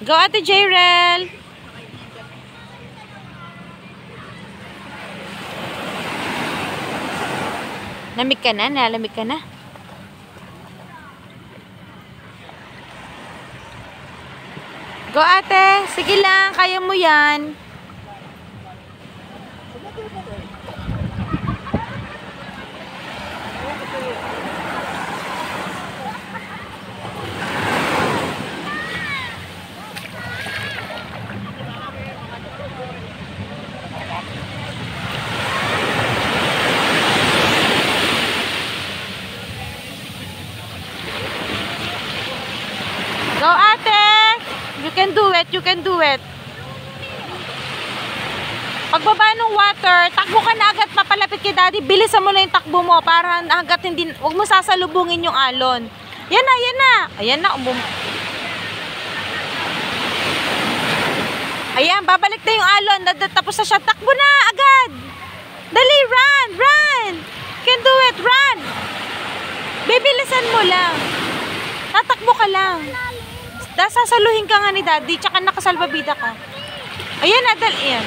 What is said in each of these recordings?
Go, Ate Jayrel. Lamig ka na? Nalamig ka na? Go, ate. Sige lang. Kaya mo yan. Go, ate! You can do it, you can do it. Pagbaba ng water, takbo ka na agad papalapit kay daddy. Bilisan mo na yung takbo mo para hanggat hindi, huwag mo sasalubungin yung alon. Yan na, yan na. Ayan na, ayan, babalik na yung alon. Tapos na siya, takbo na agad. Dali, run, run. You can do it, run. Bibilisan mo lang. Tatakbo ka lang. Sasaluhin ka nga ni daddy, tsaka nakasalbabida ka. Ayan na, ayan.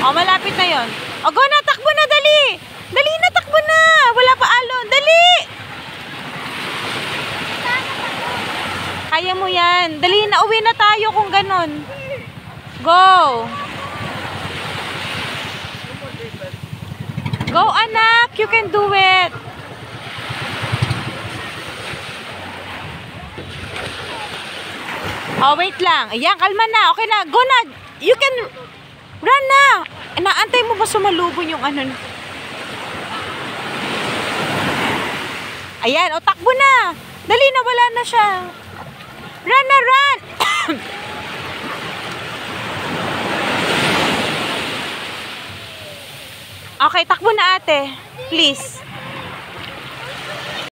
O, malapit na yon. O, go na, takbo na, dali. Dali na, takbo na. Wala pa alon, dali. Kaya mo yan. Dali na, uwi na tayo kung ganon. Go. Go, anak. You can do it. Oh, wait lang. Ayan, kalma na. Okay na. Go na. You can run na. Naantay mo ba sumalubon yung ano? Ayan, o takbo na. Dali na, wala na siya. Run na, run. Okay, takbo na ate. Please.